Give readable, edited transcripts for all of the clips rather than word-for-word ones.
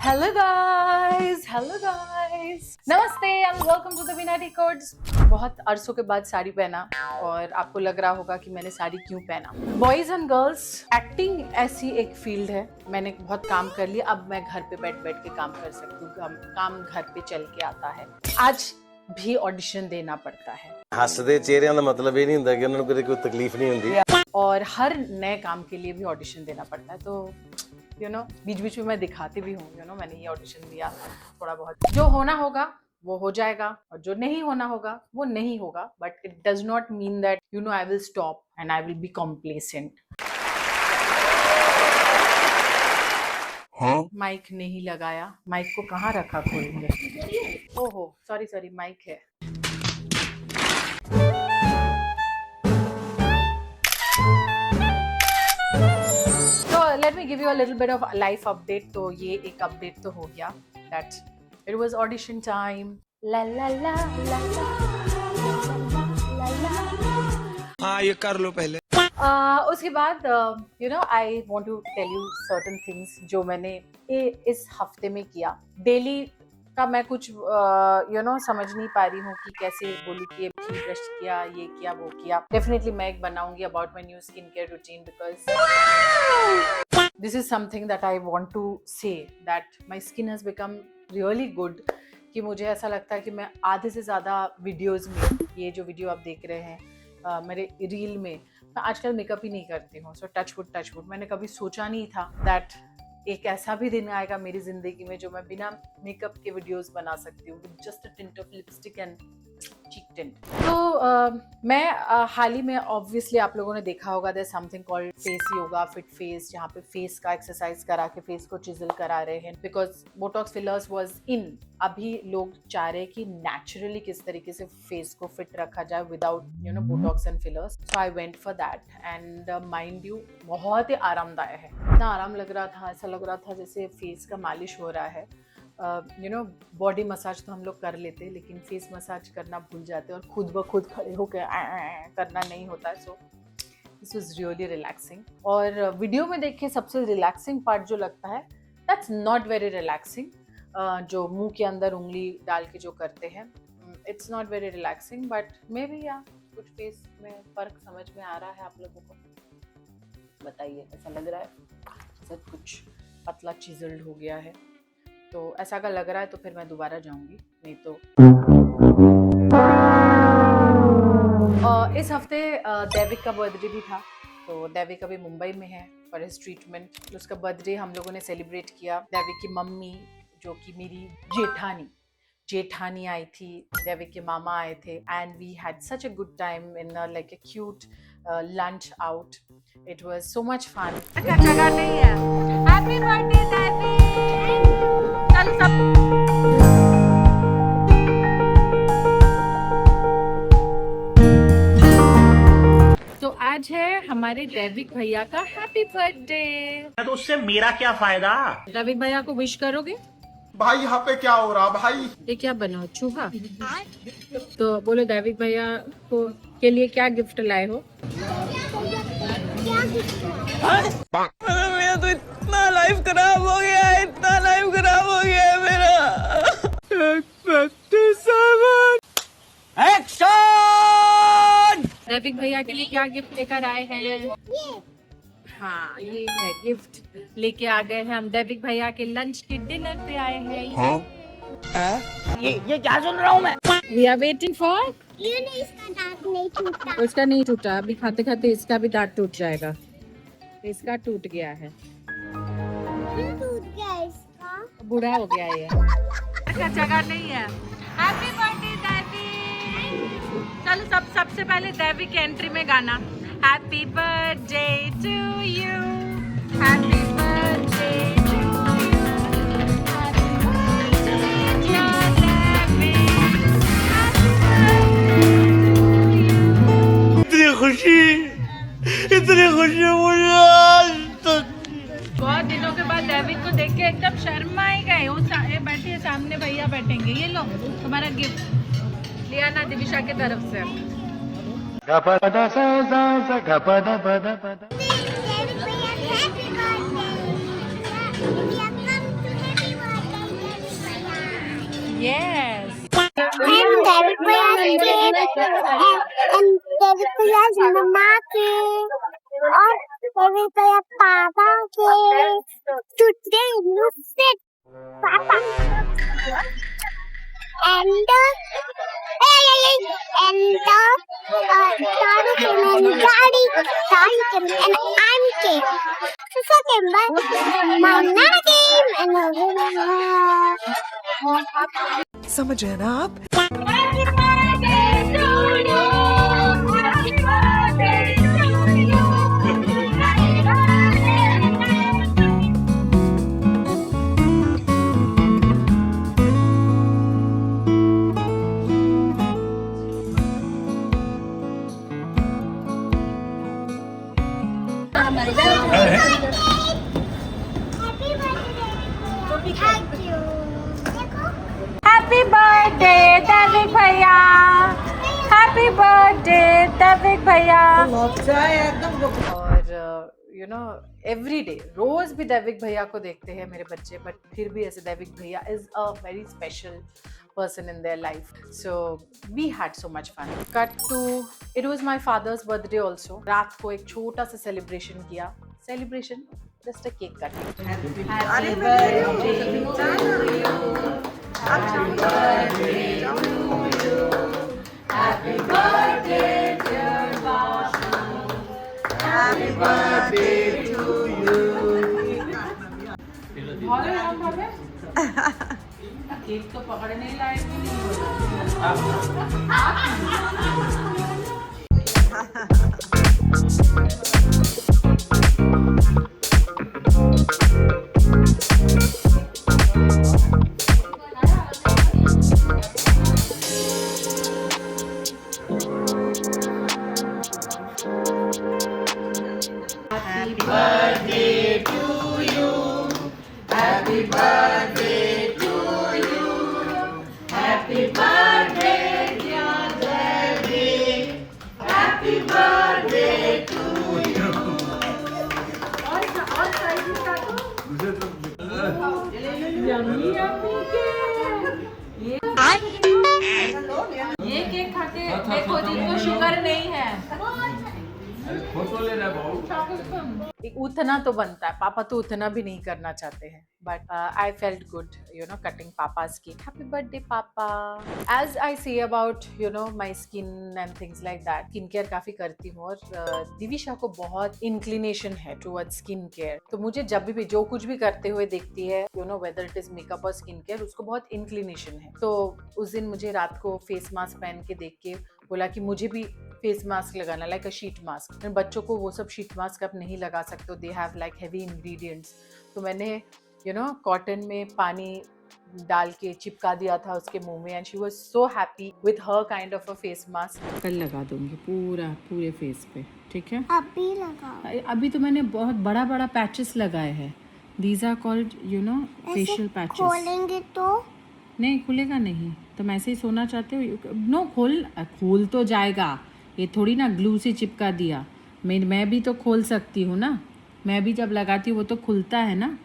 Hello guys, नमस्ते and welcome to the Vinati codes. बहुत अरसों के बाद साड़ी पहना और आपको लग रहा होगा कि मैंने साड़ी क्यों पहना। बॉयज एंड गर्ल्स, एक्टिंग ऐसी एक फील्ड है, मैंने बहुत काम कर लिया, अब मैं घर पे बैठ के काम कर सकती हूँ, काम घर पे चल के आता है। आज भी ऑडिशन देना पड़ता है। हसदे चेहरिਆਂ ਦਾ मतलब ਇਹ ਨਹੀਂ ਹੁੰਦਾ ਕਿ ਉਹਨਾਂ ਨੂੰ ਕੋਈ तकलीफ नहीं ਹੁੰਦੀ और हर नए काम के लिए भी ऑडिशन देना पड़ता है, तो बीच में मैं दिखाती भी हूँ मैंने ये ऑडिशन दिया। थोड़ा बहुत जो होना होगा वो हो जाएगा और जो नहीं होना होगा वो नहीं होगा, but it does not mean that I will stop and I will be complacent. Mic नहीं लगाया, माइक को कहाँ रखा खोलेंगे? ओहो सॉरी माइक है। Let me give you a little bit of life update. तो ये एक update तो हो गया that it was audition time. La la la la la la la। हाँ ये कर लो पहले। उसके बाद I want to tell you certain things जो मैंने इस हफ्ते में किया। डेली का मैं कुछ समझ नहीं पा रही हूँ कि कैसे बोलूँ कि ये ब्रश किया, ये किया, वो किया। डेफिनेटली मैं एक बनाऊंगी about my new skin care routine, because this is something that I want to say that my skin has become really good। कि मुझे ऐसा लगता है कि मैं आधे से ज़्यादा वीडियोस में, ये जो वीडियो आप देख रहे हैं मेरे रील में, मैं आजकल मेकअप ही नहीं करती हूँ। सो टच वुड मैंने कभी सोचा नहीं था दैट एक ऐसा भी दिन आएगा मेरी जिंदगी में जो मैं बिना मेकअप के वीडियोस बना सकती हूँ, with just a tint of lipstick and cheek tint. तो मैं हाल ही में ऑब्वियसली आप लोगों ने देखा होगा there something called face yoga, fit face, जहाँ पे फेस का एक्सरसाइज करा के फेस को चिजल करा रहे हैं, because Botox fillers was in. अभी लोग चाह रहे हैं कि नेचुरली किस तरीके से फेस को फिट रखा जाए without Botox and fillers. So I went for that and mind you बहुत ही आरामदायक है। इतना आराम लग रहा था, ऐसा लग रहा था जैसे फेस का मालिश हो रहा है। बॉडी मसाज तो हम लोग कर लेते हैं, लेकिन फेस मसाज करना भूल जाते हैं और खुद ब खुद खड़े होकर करना नहीं होता है। So this was really relaxing. और वीडियो में देखिए सबसे रिलैक्सिंग पार्ट जो लगता है, दैट्स नॉट वेरी रिलैक्सिंग। जो मुंह के अंदर उंगली डाल के जो करते हैं, it's not very relaxing, but may be कुछ फेस में फर्क समझ में आ रहा है। आप लोगों को बताइए, ऐसा लग रहा है सब कुछ पतला चिजल्ड हो गया है? तो ऐसा अगर लग रहा है तो फिर मैं दोबारा जाऊंगी, नहीं तो इस हफ्ते दैविक का बर्थडे भी था। तो दैविक अभी मुंबई में है फॉर हिज ट्रीटमेंट। उसका बर्थडे हम लोगों ने सेलिब्रेट किया। दैविक की मम्मी जो कि मेरी जेठानी आई थी, दैविक के मामा आए थे, and we had such a good time in like a cute lunch out. It was so much fun. Happy birthday Daivik. चल सब। तो आज है हमारे दैविक भैया का हैप्पी बर्थडे। तो उससे मेरा क्या फायदा? दैविक भैया को विश करोगे? भाई यहाँ पे क्या हो रहा भाई? ये क्या बना, चूहा? तो बोलो दैविक भैया को के लिए क्या गिफ्ट लाए हो? मेरा तो इतना लाइफ खराब हो गया है, इतना लाइफ खराब हो गया है मेरा। एक्शन! दैविक भैया के लिए क्या गिफ्ट लेकर आए हैं? हाँ, ये है गिफ्ट लेके आ गए हैं हम। दैविक भैया के लंच के डिनर पे आए हैं। ये क्या सुन रहा हूँ मैं? We are waiting for। ये नहीं, इसका दांत नहीं टूटा। उसका नहीं टूटा, अभी खाते खाते इसका भी दांत टूट जाएगा। इसका टूट गया है। क्यों टूट गया इसका? बूढ़ा हो गया ये। अच्छा जगह नहीं है। हैप्पी बर्थडे दैविक। चलो सबसे पहले दैविक की एंट्री में गाना happy birthday to you, happy birthday to you, happy birthday dear Daivik, happy birthday to you. इतनी खुशी मुझे आज तक। बहुत दिनों के बाद दैविक को देख के एकदम शर्मा ही गए। वो बैठिए, सामने भैया बैठेंगे। ये लो तुम्हारा गिफ्ट लिया ना दिविशा की तरफ से। Happy birthday. Yes. And David Bhaya's cake. And David Bhaya's mama cake. और David Bhaya papa cake. Today you sit papa. And Tadu came and Daddy came and I'm came. Sister came back. My nana came and समझ रहे हैं ना आप? Happy birthday to you. Happy birthday to you. Happy Thank you. Happy birthday, Davik भैया. Happy birthday, Davik भैया. और you know every day रोज भी दैविक भैया को देखते हैं मेरे बच्चे, बट फिर भी ऐसे दैविक भैया is a very special person in their life. So we had so much fun. Cut to it was my father's birthday also. रात को एक छोटा सा celebration किया. Celebration, just a cake cutting. Happy birthday to you. Happy birthday to you. Happy birthday dear Vasu. Happy birthday to you. बोले हम भाभी cake तो पकड़ने लायक भी नहीं हो Happy birthday to you. Happy birthday to you. Happy birthday dear Devi. Happy birthday to you. और side में काटो. यम्मी यम्मी ये केक खाते देखो जिनको शुगर नहीं है. फोटो ले रहा बहुत. उतना तो बनता है, पापा तो उतना भी नहीं करना चाहते हैं, but I felt good you know cutting पापा's cake. Happy birthday पापा. As I say about you know my skin and things like that, skin care काफी करती हूँ और दिविशा को बहुत इंक्लिनेशन है टुवर्ड्स स्किन केयर. तो मुझे जब भी जो कुछ भी करते हुए देखती है you know whether it is makeup और स्किन केयर, उसको बहुत इंक्लिनेशन है. तो उस दिन मुझे रात को फेस मास्क पहन के देख के बोला कि मुझे भी फेस मास्क लगाना, लाइक अ शीट मास्क. बच्चों को वो सब शीट मास्क आप नहीं लगा सकते, they have like heavy ingredients. तो मैंने यू नो कॉटन में पानी डाल के चिपका दिया था उसके मुंह में, and she was so happy with her kind of a face mask. कल लगा दूंगी पूरे फेस पे, ठीक है? अभी लगाओ. अभी तो मैंने बहुत बड़ा बड़ा पैचेस लगाए हैं. These are called you know facial patches. खोलेंगे तो नहीं खुलेगा नहीं. तुम ऐसे ही सोना चाहते हो? नो खोल तो जाएगा. ये थोड़ी ना ग्लू से चिपका दिया. मैं भी तो खोल सकती हूँ ना. मैं भी जब लगाती हूँ वो तो खुलता है ना.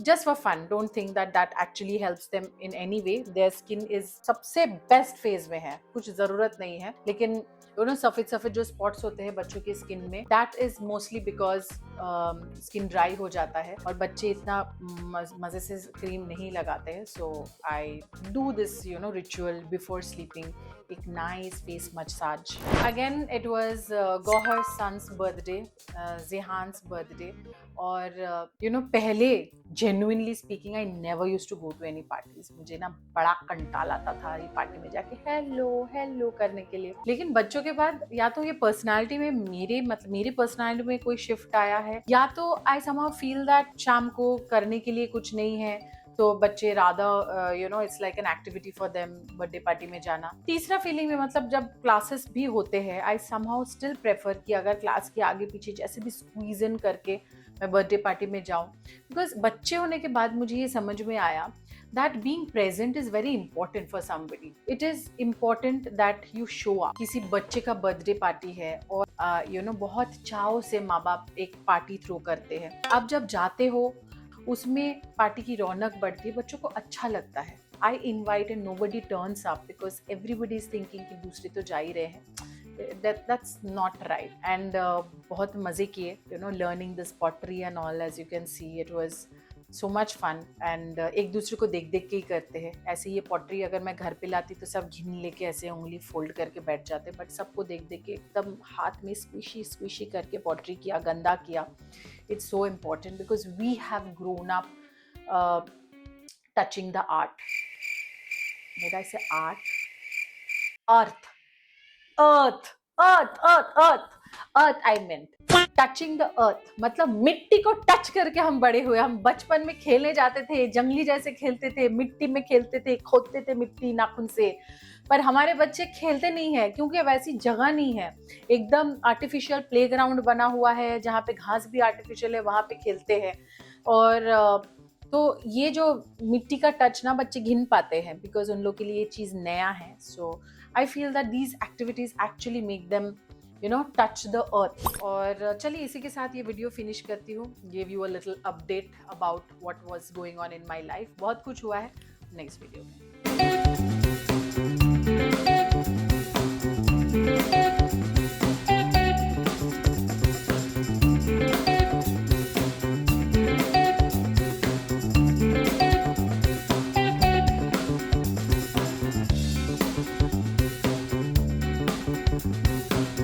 Just for fun, don't think that actually helps them in any way. Their skin is सबसे best phase में है, कुछ ज़रूरत नहीं है. लेकिन यू नो सफ़ेद जो स्पॉट्स होते हैं बच्चों की स्किन में, that is mostly because skin dry हो जाता है और बच्चे इतना मज़े से क्रीम नहीं लगाते हैं. So I do this you know ritual before sleeping, एक nice face massage. Again it was Gauahar son's birthday, Zehaan's birthday. और यू नो पहले genuinely speaking I never used to go to any parties. मुझे ना बड़ा कंटाल आता था ये पार्टी में जाके हेलो करने के लिए. लेकिन बच्चों के बाद या तो ये पर्सनालिटी में मेरे पर्सनालिटी में कोई शिफ्ट आया है, या तो आई समहाउ फील दैट शाम को करने के लिए कुछ नहीं है तो बच्चे Radha you know it's like an activity for them birthday party में जाना. तीसरा फीलिंग में मतलब जब क्लासेस भी होते हैं आई समहाउ स्टिल प्रेफर कि अगर क्लास के आगे पीछे जैसे भी स्क्वीज इन करके मैं बर्थडे पार्टी में जाऊं. बिकॉज बच्चे होने के बाद मुझे ये समझ में आया that being present is very important for somebody. It is important that you show up. किसी बच्चे का बर्थडे पार्टी है और यू नो बहुत चाव से माँ बाप एक पार्टी थ्रो करते हैं. अब जब जाते हो उसमें पार्टी की रौनक बढ़ती है, बच्चों को अच्छा लगता है. I invite and nobody turns up because everybody is thinking कि दूसरे तो जा ही रहे हैं. That's not right. And बहुत मज़े किए, you know, learning this pottery and all. As you can see, it was so much fun. And एक दूसरे को देख देख के ही करते हैं. ऐसे ये पॉटरी अगर मैं घर पे लाती तो सब घिन लेके ऐसे उंगली फोल्ड करके बैठ जाते, बट सबको देख देख के एकदम हाथ में स्क्विशी स्क्विशी करके पॉटरी किया, गंदा किया. It's so important because we have grown up touching the art. Did I say art? Earth. Earth I meant. Touching the earth मतलब मिट्टी को टच करके हम बड़े हुए. हम बचपन में खेलने जाते थे, जंगली जैसे खेलते थे, मिट्टी में खेलते थे, खोदते थे मिट्टी नाखून से. पर हमारे बच्चे खेलते नहीं है क्योंकि वैसी जगह नहीं है. एकदम आर्टिफिशियल प्लेग्राउंड बना हुआ है जहाँ पे घास भी आर्टिफिशियल है, वहाँ पे खेलते हैं. और तो ये जो मिट्टी का टच ना बच्चे घिन पाते हैं बिकॉज उन लोग के लिए ये चीज़ नया है. So I feel that these activities actually make them you know touch the earth. और चलिए इसी के साथ ये वीडियो फिनिश करती हूँ. Give you a little update about what was going on in my life. बहुत कुछ हुआ है. नेक्स्ट वीडियो में